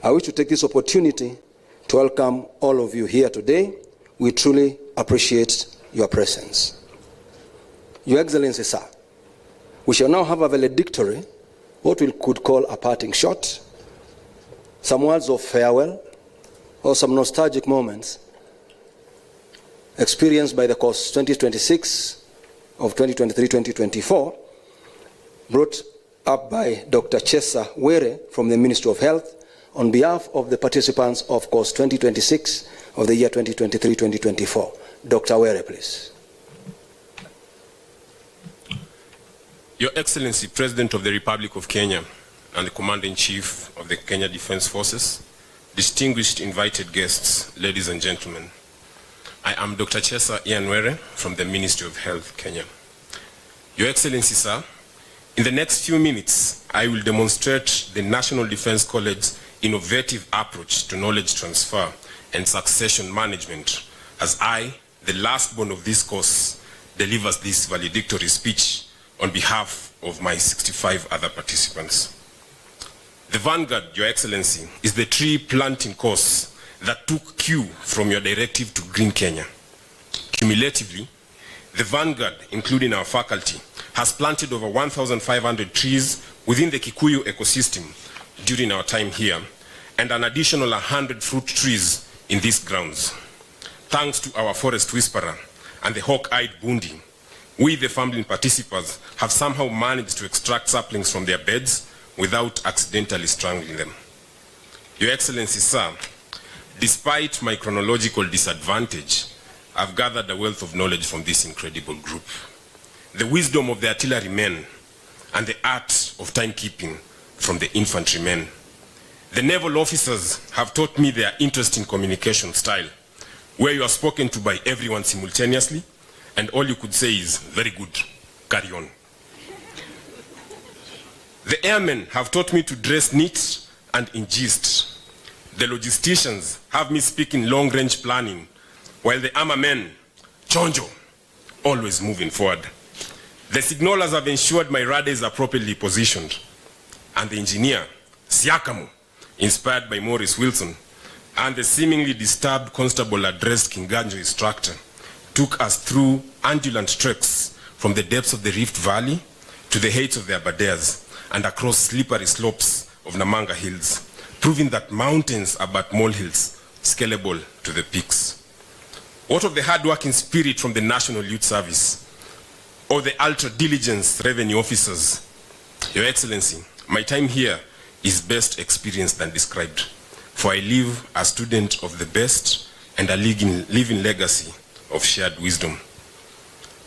I wish to take this opportunity to welcome all of you here today. We truly appreciate your presence. Your Excellency, sir, we shall now have a valedictory, what we could call a parting shot, some words of farewell, or some nostalgic moments experienced by the course 2026 of 2023-2024, brought up by Dr. Chesa Were from the Ministry of Health on behalf of the participants of course 2026 of the year 2023-2024. Dr. Were, please. Your Excellency, President of the Republic of Kenya and the Commander-in-Chief of the Kenya Defense Forces, distinguished invited guests, ladies and gentlemen, I am Dr. Chesa Were from the Ministry of Health, Kenya. Your Excellency, sir, in the next few minutes, I will demonstrate the National Defense College's innovative approach to knowledge transfer and succession management as I, the last born of this course, delivers this valedictory speech on behalf of my 65 other participants. The Vanguard, Your Excellency, is the tree planting course that took cue from your directive to Green Kenya. Cumulatively, the Vanguard, including our faculty, has planted over 1,500 trees within the Kikuyu ecosystem during our time here, and an additional 100 fruit trees in these grounds. Thanks to our forest whisperer and the hawk-eyed Bundi, we, the family participants, have somehow managed to extract saplings from their beds without accidentally strangling them. Your Excellency, sir, despite my chronological disadvantage, I've gathered a wealth of knowledge from this incredible group. The wisdom of the artillerymen and the art of timekeeping from the infantrymen. The naval officers have taught me their interesting communication style, where you are spoken to by everyone simultaneously, and all you could say is, very good, carry on. The airmen have taught me to dress neat and in gist. The logisticians have me speaking long-range planning, while the armormen, chonjo, always moving forward. The signalers have ensured my radar is appropriately positioned, and the engineer, Siakamu, inspired by Maurice Wilson, and the seemingly disturbed constable addressed Kinganjo instructor, took us through undulant treks from the depths of the Rift Valley to the heights of the Aberdares and across slippery slopes of Namanga Hills, proving that mountains are but molehills, scalable to the peaks. What of the hard-working spirit from the National Youth Service, or the ultra-diligence revenue officers? Your Excellency, my time here is best experienced than described, for I live a student of the best and a living legacy of shared wisdom.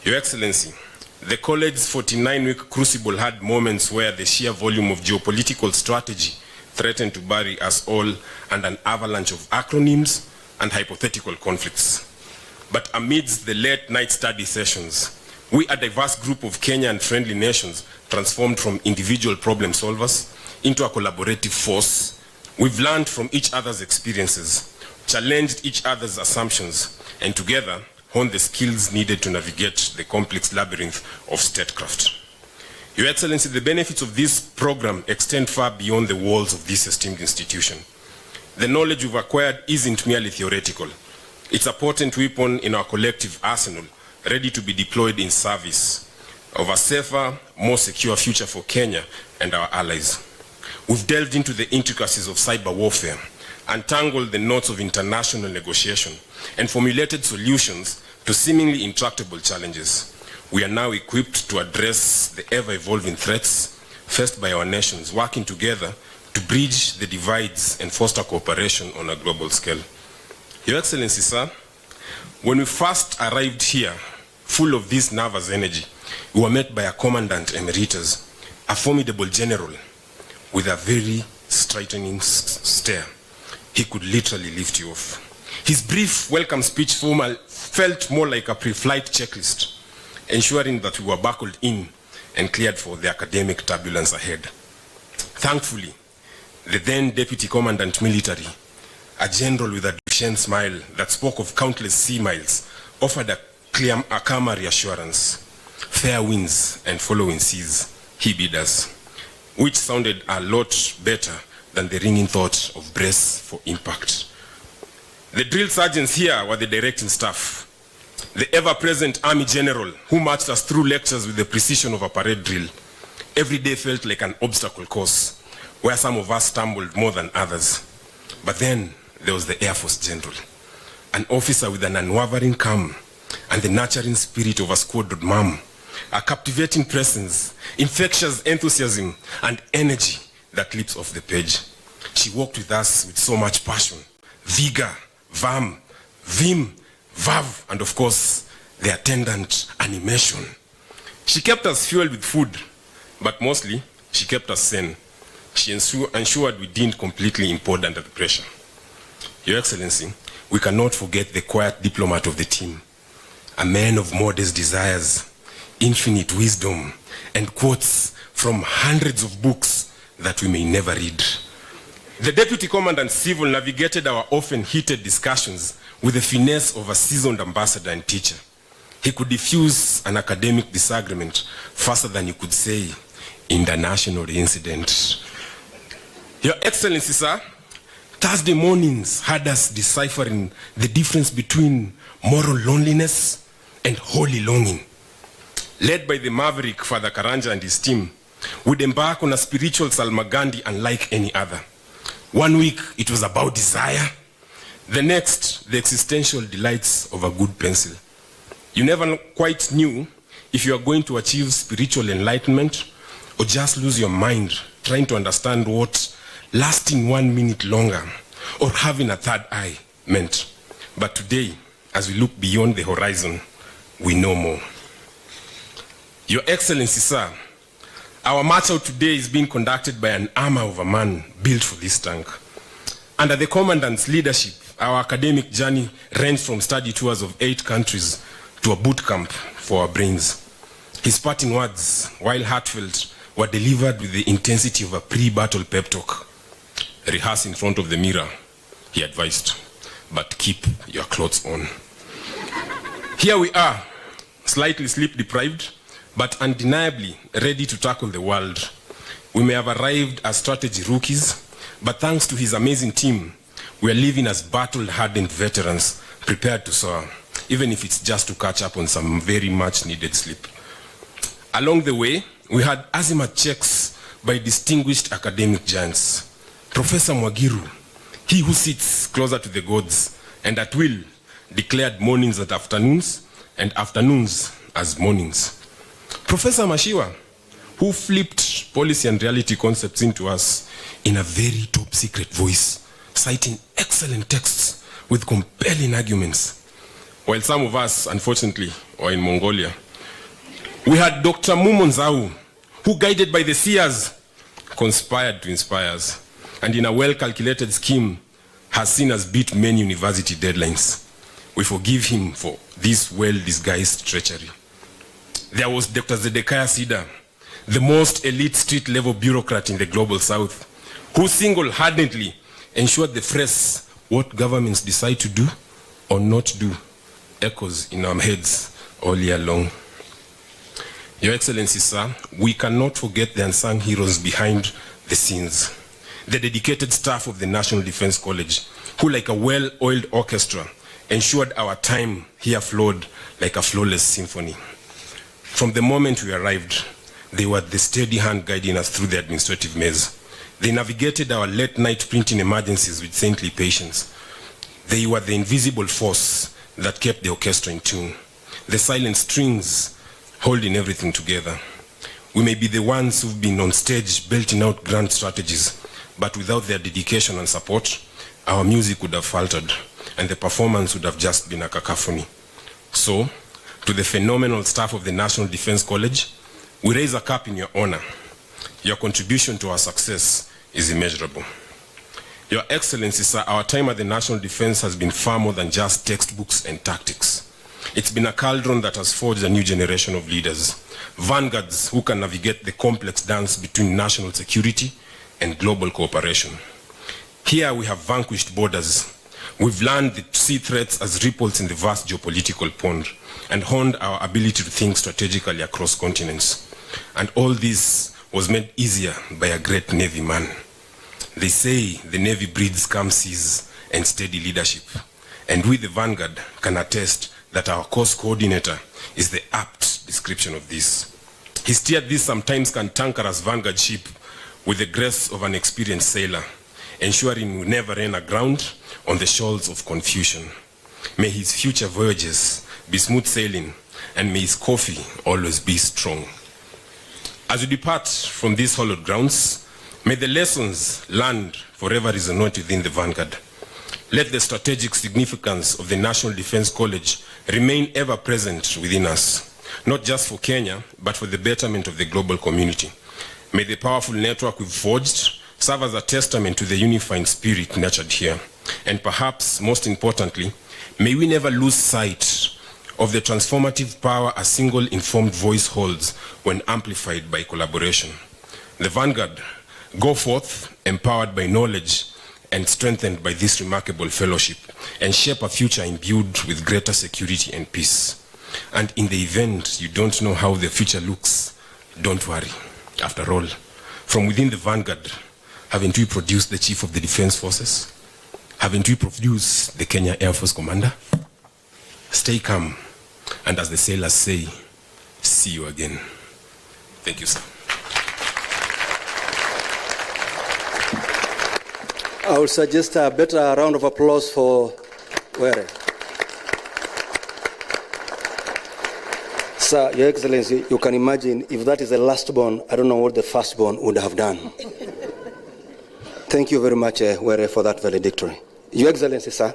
Your Excellency, the college's 49-week crucible had moments where the sheer volume of geopolitical strategy threatened to bury us all under an avalanche of acronyms and hypothetical conflicts. But amidst the late-night study sessions, we, a diverse group of Kenya and friendly nations, transformed from individual problem solvers into a collaborative force. We've learned from each other's experiences, challenged each other's assumptions, and together honed the skills needed to navigate the complex labyrinth of statecraft. Your Excellency, the benefits of this program extend far beyond the walls of this esteemed institution. The knowledge we've acquired isn't merely theoretical. It's a potent weapon in our collective arsenal, ready to be deployed in service of a safer, more secure future for Kenya and our allies. We've delved into the intricacies of cyber warfare, untangled the knots of international negotiation, and formulated solutions to seemingly intractable challenges. We are now equipped to address the ever-evolving threats faced by our nations, working together to bridge the divides and foster cooperation on a global scale. Your Excellency, sir, when we first arrived here, full of this nervous energy, we were met by a Commandant Emeritus, a formidable general with a very straightening stare. He could literally lift you off. His brief welcome speech felt more like a pre-flight checklist, ensuring that we were buckled in and cleared for the academic turbulence ahead. Thankfully, the then Deputy Commandant Military, a general with a Duchenne smile that spoke of countless sea miles, offered a calmer reassurance. Fair winds and following seas, he bid us, which sounded a lot better than the ringing thought of brace for impact. The drill sergeants here were the directing staff. The ever-present army general who marched us through lectures with the precision of a parade drill. Every day felt like an obstacle course, where some of us stumbled more than others. But then there was the Air Force General, an officer with an unwavering calm and the nurturing spirit of a squadron mom, a captivating presence, infectious enthusiasm, and energy that leaps off the page. She walked with us with so much passion, vigor, vim, verve, and of course, the attendant animation. She kept us fueled with food, but mostly, she kept us sane. She ensured we didn't completely implode under the pressure. Your Excellency, we cannot forget the quiet diplomat of the team, a man of modest desires, infinite wisdom, and quotes from hundreds of books that we may never read. The Deputy Commandant Civil navigated our often heated discussions with the finesse of a seasoned ambassador and teacher. He could diffuse an academic disagreement faster than you could say, international incident. Your Excellency, sir, Thursday mornings had us deciphering the difference between moral loneliness and holy longing. Led by the maverick Father Karanja and his team, we'd embark on a spiritual Salmagandi unlike any other. One week, it was about desire. The next, the existential delights of a good pencil. You never quite knew if you are going to achieve spiritual enlightenment or just lose your mind trying to understand what lasting 1 minute longer or having a third eye meant. But today, as we look beyond the horizon, we know more. Your Excellency, sir, our march out today is being conducted by an armor of a man built for this tank. Under the Commandant's leadership, our academic journey ranged from study tours of 8 countries to a boot camp for our brains. His parting words, while heartfelt, were delivered with the intensity of a pre-battle pep talk. Rehearse in front of the mirror, he advised, but keep your clothes on. Here we are, slightly sleep-deprived, but undeniably ready to tackle the world. We may have arrived as strategy rookies, but thanks to his amazing team, we are living as battle-hardened veterans, prepared to soar, even if it's just to catch up on some very much-needed sleep. Along the way, we had azimuth checks by distinguished academic giants. Professor Mwagiru, he who sits closer to the gods, and at will declared mornings as afternoons, and afternoons as mornings. Professor Mashiwa, who flipped policy and reality concepts into us in a very top-secret voice, citing excellent texts with compelling arguments. While some of us, unfortunately, were in Mongolia. We had Dr. Mumonzau, who, guided by the seers, conspired to inspire us, and in a well-calculated scheme, has seen us beat many university deadlines. We forgive him for this well-disguised treachery. There was Dr. Zedekiah Sida, the most elite street-level bureaucrat in the global south, who single-handedly ensured the phrase, "What governments decide to do or not do," echoes in our heads all year long. Your Excellency, sir, we cannot forget the unsung heroes behind the scenes. The dedicated staff of the National Defense College, who, like a well-oiled orchestra, ensured our time here flowed like a flawless symphony. From the moment we arrived, they were the steady hand guiding us through the administrative maze. They navigated our late-night printing emergencies with saintly patience. They were the invisible force that kept the orchestra in tune, the silent strings holding everything together. We may be the ones who've been on stage belting out grand strategies, but without their dedication and support, our music would have faltered, and the performance would have just been a cacophony. So, to the phenomenal staff of the National Defense College, we raise a cup in your honor. Your contribution to our success is immeasurable. Your Excellency, sir, our time at the National Defense has been far more than just textbooks and tactics. It's been a cauldron that has forged a new generation of leaders, vanguards who can navigate the complex dance between national security and global cooperation. Here we have vanquished borders. We've learned to see threats as ripples in the vast geopolitical pond and honed our ability to think strategically across continents. And all this was made easier by a great Navy man. They say the Navy breeds calm seas and steady leadership. And we, the Vanguard, can attest that our course coordinator is the apt description of this. He steered this sometimes cantankerous Vanguard ship with the grace of an experienced sailor, ensuring we never ran aground on the shoals of confusion. May his future voyages be smooth sailing, and may his coffee always be strong. As we depart from these hallowed grounds, may the lessons learned forever resonate within the Vanguard. Let the strategic significance of the National Defense College remain ever present within us, not just for Kenya, but for the betterment of the global community. May the powerful network we've forged serve as a testament to the unifying spirit nurtured here. And perhaps most importantly, may we never lose sight of the transformative power a single informed voice holds when amplified by collaboration. The Vanguard, go forth empowered by knowledge and strengthened by this remarkable fellowship, and shape a future imbued with greater security and peace. And in the event you don't know how the future looks, don't worry. After all, from within the Vanguard, haven't we produced the Chief of the Defense Forces? Haven't we produced the Kenya Air Force Commander? Stay calm, and as the sailors say, see you again. Thank you, sir. I would suggest a better round of applause for Were. Sir, Your Excellency, you can imagine if that is the last born, I don't know what the firstborn would have done. Thank you very much, Were, for that valedictory. Your Excellency, sir.